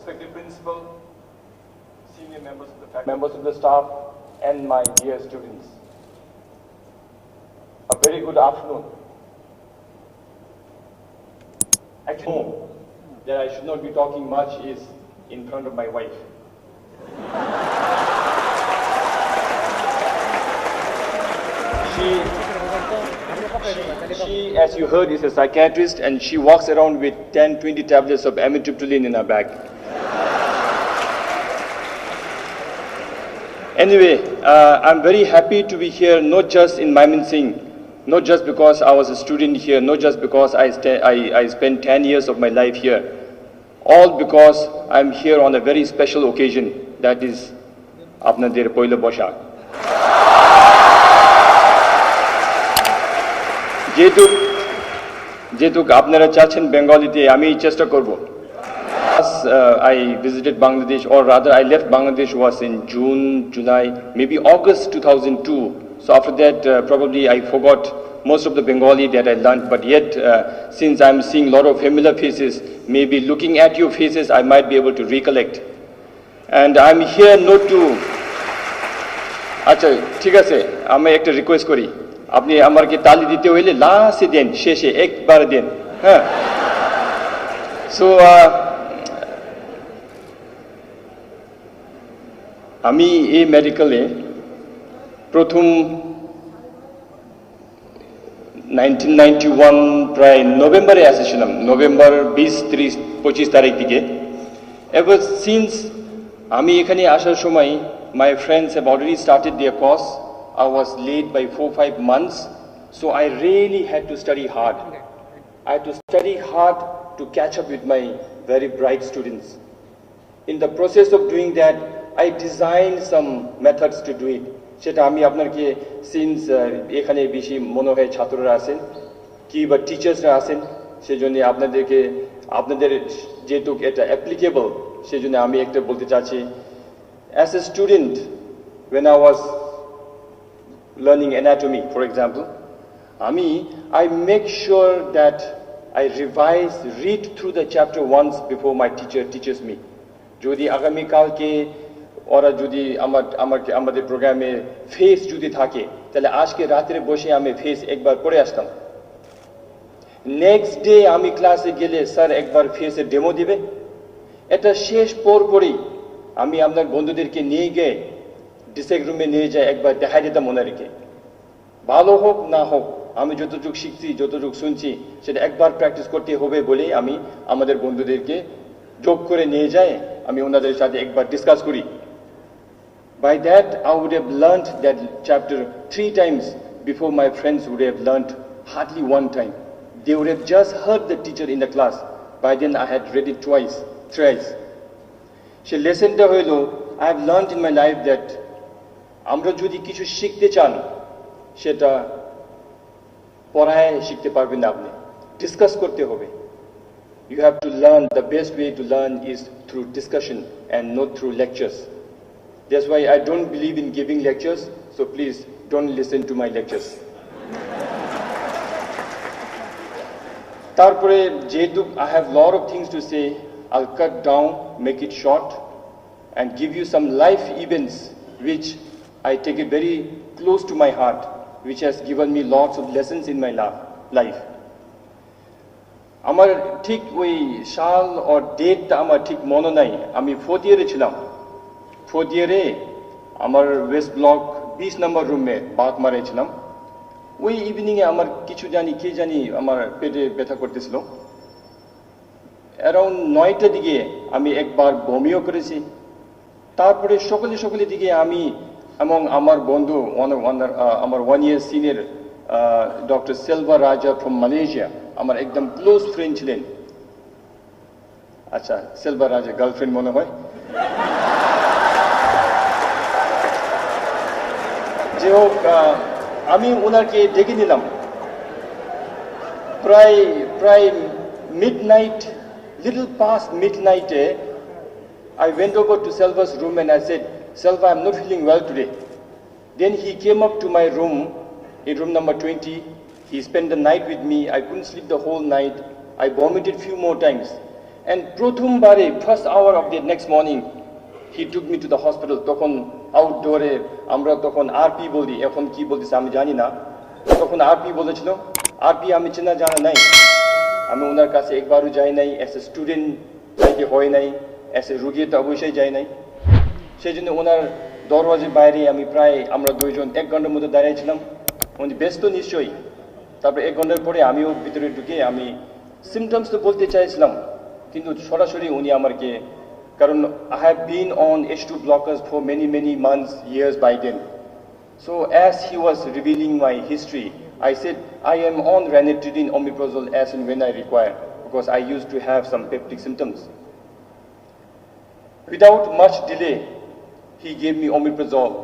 respected principal, senior members of the faculty, members of the staff, and my dear students. A very good afternoon. Actually, that I should not be talking much is in front of my wife. She, as you heard, is a psychiatrist, and she walks around with 10-20 tablets of amitriptyline in her bag. Anyway, I'm very happy to be here, not just in Mymensingh, not just because I was a student here, not just because I spent 10 years of my life here, all because I'm here on a very special occasion, that is Apnader Poila Boshak. যেহেতু আপনারা চাচ্ছেন বেঙ্গলিতে আমি চেষ্টা করব I visited Bangladesh, or rather I left Bangladesh was in June, July, maybe August 2002. So after that probably I forgot most of the Bengali that I learned, but yet since I'm seeing a lot of familiar faces, maybe looking at your faces I might be able to recollect. And I'm here not to আচ্ছা ঠিক আছে আমি একটা request করি আপনি আমাকে তালি দিতে হইলে লাস্টে দেন শেষে একবার দেন হ্যাঁ সো আমি এই মেডিকেলে প্রথম 1991 প্রায় নভেম্বরে এসেছিলাম নভেম্বর 20-25 তারিখ দিকে এভার সিন্স আমি এখানে আসার সময় my friends have already started their course. I was late by 4-5 months, so I really had to study hard. I had to study hard to catch up with my very bright students. In the process of doing that, I designed some methods to do it. সেটা আমি আপনাকে since এখানে বেশি মনে হয় ছাত্ররা আছেন কি বা টিচার্সরা আছেন সেজন্য আপনাদের যেহেতু এটা অ্যাপ্লিকেবল সেজন্য আমি একটা বলতে চাচ্ছি as a student when I was learning anatomy for example I make sure that I read through the chapter once before my teacher teaches me jodi agami kalke ora jodi amader program e face jodi thake tale ajke ratre boshe ami face ekbar pore ashtam next day ami class e gele sir ekbar face e demo dibe eta shesh porei আমি আপনার বন্ধুদেরকে নিয়ে গিয়ে ডিসেক রুমে নিয়ে যাই একবার দেখাই দিতাম ওনাদেরকে ভালো হোক না হোক আমি যতটুকু শিখছি যতটুকু শুনছি সেটা একবার প্র্যাকটিস করতে হবে বলে আমি আমাদের বন্ধুদেরকে যোগ করে নিয়ে যাই আমি ওনাদের সাথে একবার ডিসকাস করি by that I would have learned that chapter 3 times before my friends would have learned hardly one time. They would have just heard the teacher in the class. By then I had read it thrice. সে লেসনটা হইল I have learned in my life that আমরা যদি কিছু শিখতে চান সেটা পড়ায় শিখতে পারবেন না আপনি ডিসকাস করতে হবে you have to learn the best way to learn is through discussion and not through lectures that's why I don't believe in giving lectures so please don't listen to my lectures তারপরে যেহেতু I have lot of things to say I'll cut down, make it short, and give you some life events which I take it very close to my heart, which has given me lots of lessons in my life. আমার ঠিক ওই সাল or ডেটটা আমার ঠিক মনে নাই আমি 4th year ছিলাম 4th year আমার ওয়েস্ট ব্লক 20 নম্বর রুমে বাত মারেছিলাম ওই ইভিনিং এ আমার কিছু জানি আমার পেটে ব্যথা করতেছিল অ্যারাউন্ড 9টার দিকে আমি একবার বমিও করেছি তারপরে সকালে দিকে আমি এবং আমার বন্ধু আমার 1 year সিনিয়র ডক্টর সেলভা রাজা ফ্রম মালয়েশিয়া আমার একদম ক্লোজ ফ্রেন্ড ছিলেন আচ্ছা সেলভা রাজা গার্লফ্রেন্ড মনে হয় যে হোক আমি ওনাকে ডেকে নিলাম প্রায় midnight little past midnight I went over to Selva's room and I said Selva I'm not feeling well today then he came up to my room in room number 20 he spent the night with me I couldn't sleep the whole night I vomited few more times And প্রথমবারে first hour of the next morning he took me to the hospital. তখন আউটডোরে আমরা তখন RP বলি, এখন কি বলতেছে আমি জানি না, তখন আরপি বলেছিল। আরপি আমি চেনা জানা নাই, আমি ওনার কাছে একবারও যাই নাই, অ্যাজ এ স্টুডেন্ট যাইতে হয় নাই, অ্যাজ এ রুগী তো অবশ্যই যাই নাই। সেই জন্য ওনার দরওয়াজের বাইরে আমি প্রায় আমরা দুইজন 1 ঘন্টার মধ্যে দাঁড়িয়েছিলাম। উনি ব্যস্ত নিশ্চয়ই। তারপরে 1 ঘন্টার পরে আমিও ভিতরে ঢুকে আমি সিমটমস তো বলতে চাইছিলাম, কিন্তু সরাসরি উনি আমাকে, কারণ I have been on H2 blockers for many months, years by then. So as he was revealing my history, I said I am on ranitidine, omeprazole as and when I require, because I used to have some peptic symptoms. Without much delay, he gave me omeprazole,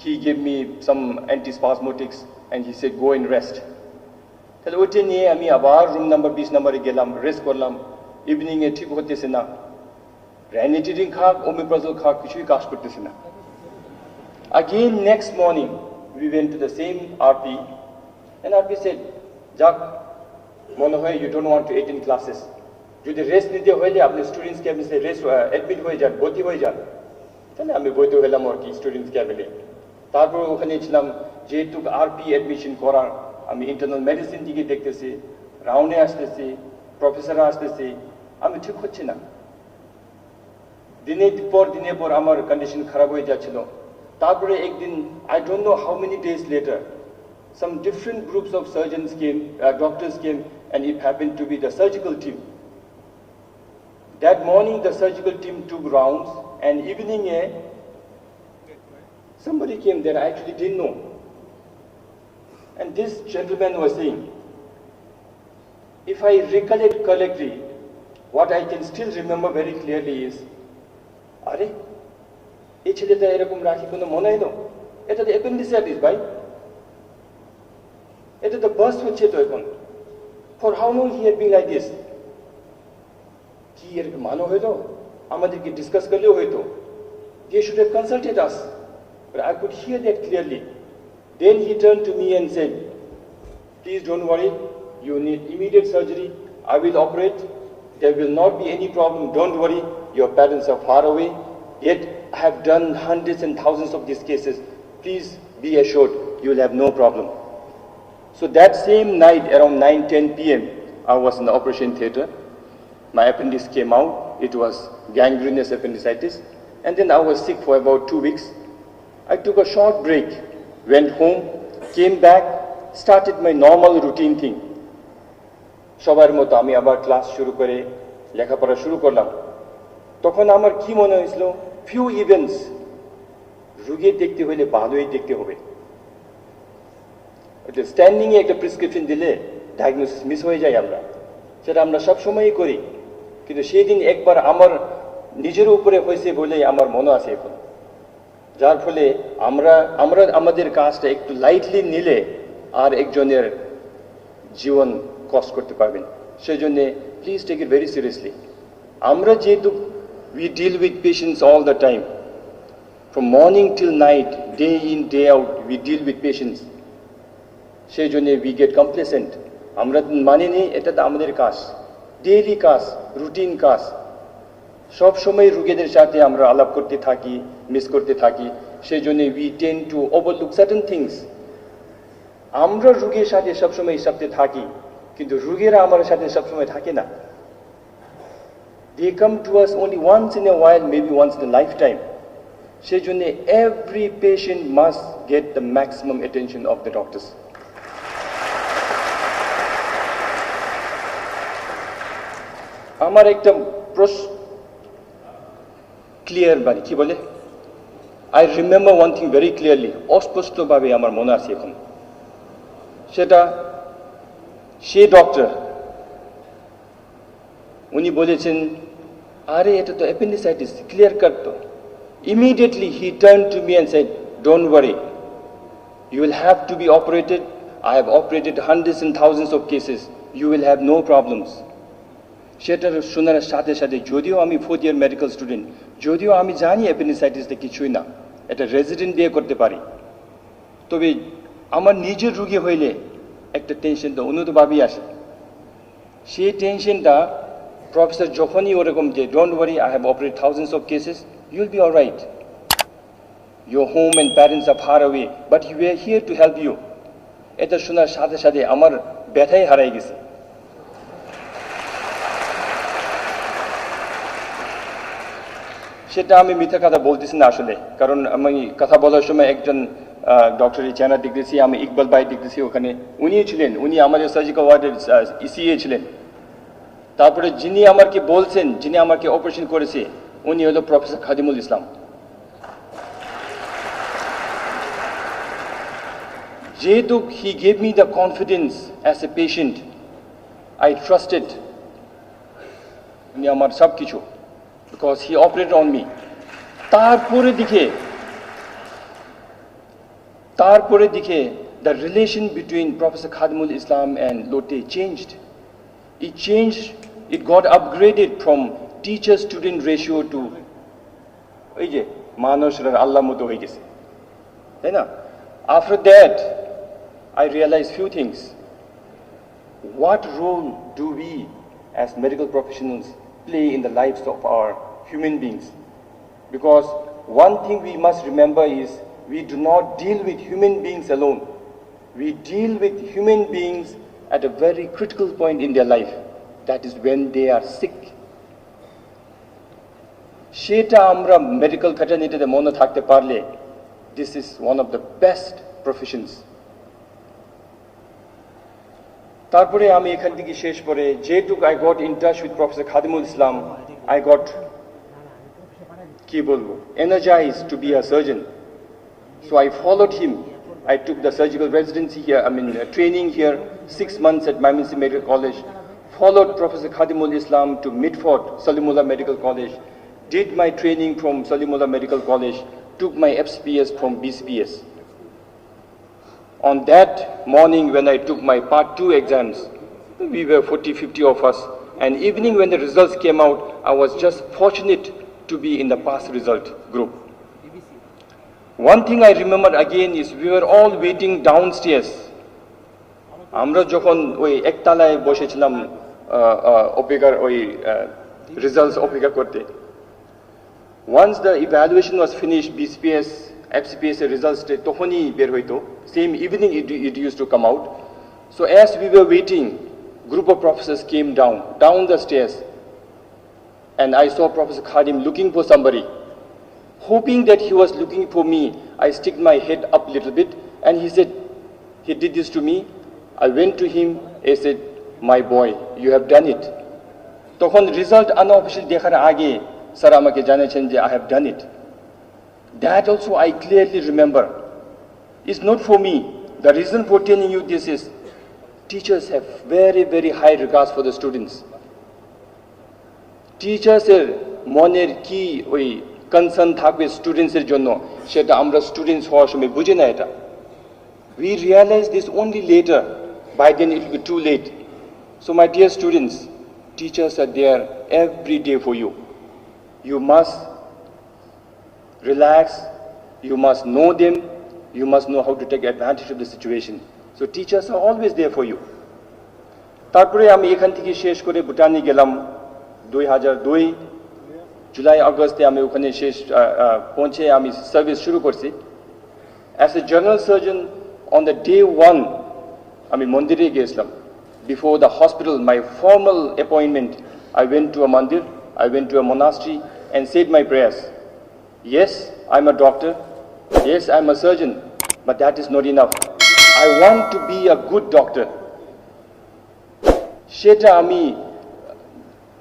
he gave me some antispasmodics, and he said go and rest. তাহলে ওইটা নিয়ে আমি আবার room number 20 নম্বরে গেলাম, rest করলাম। ইভিনিংয়ে ঠিক হতেছে না, ranitidine খাক, omeprazole খাক, কিছুই কাজ করতেছে না। Again next morning we went to the same RP, and RP said, যাক মনে হয় you don't want to attend classes, যদি রেস্ট নিতে হইলে আপনি স্টুডেন্টস ক্যাবিনে রেস্ট অ্যাডমিট হয়ে যান, ভর্তি হয়ে যান। তাহলে আমি ভর্তি হলাম আর কি স্টুডেন্টস ক্যাবিনে। তারপর ওখানে ছিলাম, যেহেতু আরপি অ্যাডমিশন করার, আমি ইন্টারনাল মেডিসিন দিকে দেখতেছি, রাউন্ডে আসতেছি, প্রফেসররা আসতেছি, আমি ঠিক হচ্ছে না। দিনের পর আমার কন্ডিশন খারাপ হয়ে যাচ্ছিল। তারপরে একদিন, I don't know how many days later, some different groups of surgeons came, doctors came, and it happened to be the surgical team. That morning the surgical team took rounds, and evening somebody came there I actually didn't know. And this gentleman was saying, if I recollect correctly, what I can still remember very clearly is, আরে এই ছেলেটা এরকম রাখি কোনো মনে হলো, এটা তো অ্যাপেন্ডিসাইটিস ভাই, এটা তো বাস হচ্ছে তো এখন। For how long he had been like this, কি এরকম মানো হইতো, আমাদেরকে ডিসকাস করলেও হইতো, they should have consulted us, but I could hear that clearly. Then he turned to me and said, please don't worry, you need immediate surgery, I will operate, there will not be any problem, don't worry, your parents are far away, yet I have done hundreds and thousands of these cases, please be assured you will have no problem. So that same night around 9-10 p.m. I was in the operation theater. My appendix came out, it was gangrenous appendicitis, and then I was sick for about 2 weeks. I took a short break, went home, came back, started my normal routine thing. সবার মতো আমি আবার class শুরু করে লেখাপড়া শুরু করলাম। তখন আমার কি মনে হয়েছিল, ফিউ ইভেন্টস, রোগী দেখতে হলে ভালোই দেখতে হবে। স্ট্যান্ডিংয়ে একটা প্রেসক্রিপশন দিলে ডায়াগনোসিস মিস হয়ে যায়, সেটা আমরা সবসময়ই করি, কিন্তু সেই দিন একবার আমার নিজের উপরে হয়েছে বলেই আমার মনে আছে এখন। যার ফলে আমরা আমাদের কাজটা একটু লাইটলি নিলে আর একজনের জীবন কষ্ট করতে পারবেন। সেই জন্য please take it very seriously. আমরা যেহেতু we deal with patients all the time, from morning till night, day in day out we deal with patients, সেই জন্য we get complacent, আমরা মানি নি এটা তো আমাদের কাজ, ডেইলি কাজ, রুটিন কাজ। সব সময় রোগীদের সাথে আমরা আলাপ করতে থাকি, মিস করতে থাকি, সেই জন্য we tend to overlook certain things. আমরা রোগীর সাথে সবসময় সাথে থাকি, কিন্তু রোগীরা আমাদের সাথে সবসময় থাকে না। They come to us only once in a while, maybe once in a lifetime. সেই জন্য every patient must get the maximum attention of the doctors. আমার একটা ক্লিয়ার বাড়ি কি বলে, I remember one thing very clearly, অস্পষ্টভাবে আমার মনে আছে এখন। সেটা সে ডক্টর, উনি বলেছেন আরে এটা তো অ্যাপেন্ডিসাইটিস, ক্লিয়ার কাট তো। Immediately he turned to me and said, don't worry, you will have to be operated, I have operated hundreds and thousands of cases, you will have no problems. সেটা শোনার সাথে সাথে, যদিও আমি 4th year medical student, যদিও আমি জানি অ্যাপেন্ডিসাইটিসটা কিছুই না, এটা রেজিডেন্ট দিয়ে করতে পারি, তবে আমার নিজের রোগী হইলে একটা টেনশন তো অন্যভাবেই আসে। সেই টেনশনটা প্রফেসর যখনই ওরকম যে don't worry I have operate thousands of cases you will be alright your home and parents are far away but we are here to help you এটা শোনার সাথে সাথে আমার ব্যথাই হারাই গেছে সেটা আমি মিথ্যা কথা বলতেছি না আসলে কারণ আমি কথা বলার সময় একজন ডক্টরি চ্যানার দেখতেছি আমি ইকবাল ভাই দেখতেছি ওখানে উনিও ছিলেন উনি আমাদের সার্জিক্যাল ওয়ার্ডের ইসিএ ছিলেন তারপরে যিনি আমাকে বলছেন যিনি আমাকে অপারেশন করেছে উনি হলো প্রফেসর খাদিমুল ইসলাম যেহেতু he gave me the confidence as a patient I trusted উনি আমার সব কিছু because he operated on me তারপরে দিকে the relation between Professor Khadimul Islam and Lotte changed it got upgraded from teacher student ratio to ওই যে মানুষরা আল্লাহর মতো হয়ে গেছে তাই না after that I realized few things what role do we as medical professionals play in the lives of our human beings because one thing we must remember is we do not deal with human beings alone we deal with human beings at a very critical point in their life that is when they are sick সেটা আমরা medical ফ্যাটার্নিটিতে মনে থাকতে পারলে this is one of the best professions তারপরে আমি এখান থেকে শেষ করে যেটুকু I got in touch with Professor Khadimul Islam I got কি বলবো energized to be a surgeon so I followed him I took the surgical residency here training here 6 months at Mymensingh Medical College followed Professor Khadimul Islam to Mitford Salimullah Medical College did my training from Salimullah Medical College took my FCPS from BCPS on that morning when I took my part 2 exams we were 40-50 of us and evening when the results came out I was just fortunate to be in the pass result group one thing I remember again is we were all waiting downstairs আমরা যখন ওই একতলায় বসেছিলাম অপেক্ষার ওই results অপেক্ষা করতে once the evaluation was finished BCPS FCPS results tokhoni ber hoito same evening it used to come out so as we were waiting group of professors came down the stairs and I saw Professor Khadim looking for somebody hoping that he was looking for me I stick my head up a little bit and he said he did this to me I went to him I said my boy you have done it tokhon result unofficial dekhar age sir amake janechen je I have done it that also I clearly remember it's not for me the reason for telling you this is teachers have very high regards for the students teachers er moner ki oi concern thakbe students er jonno seta amra students howar shomoy bujhi na eta we realize this only later by then it will be too late so my dear students teachers are there every day for you you must relax you must know them you must know how to take advantage of the situation so teachers are always there for you তারপরে আমি এখান থেকে শেষ করে ভুটানে গেলাম 2002 জুলাই আগস্টে আমি ওখানে শেষ পৌঁছে আমি সার্ভিস শুরু করছি as a general surgeon on the day 1 আমি মন্দিরে গিয়েছিলাম before the hospital my formal appointment I went to a mandir I went to a monastery and said my prayers yes I'm a doctor yes I'm a surgeon but that is not enough I want to be a good doctor সেটা আমি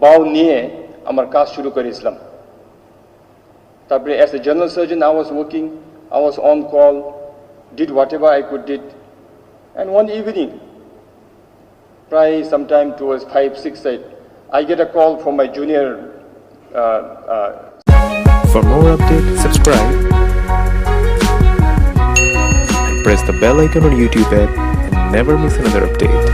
বাউ নিয়ে আমার কাজ শুরু করেছিলাম তারপরে as a general surgeon I was working I was on call did whatever I could did and one evening probably sometime towards 5-6 I get a call from my junior For more updates, subscribe and press the bell icon on YouTube app and never miss another update.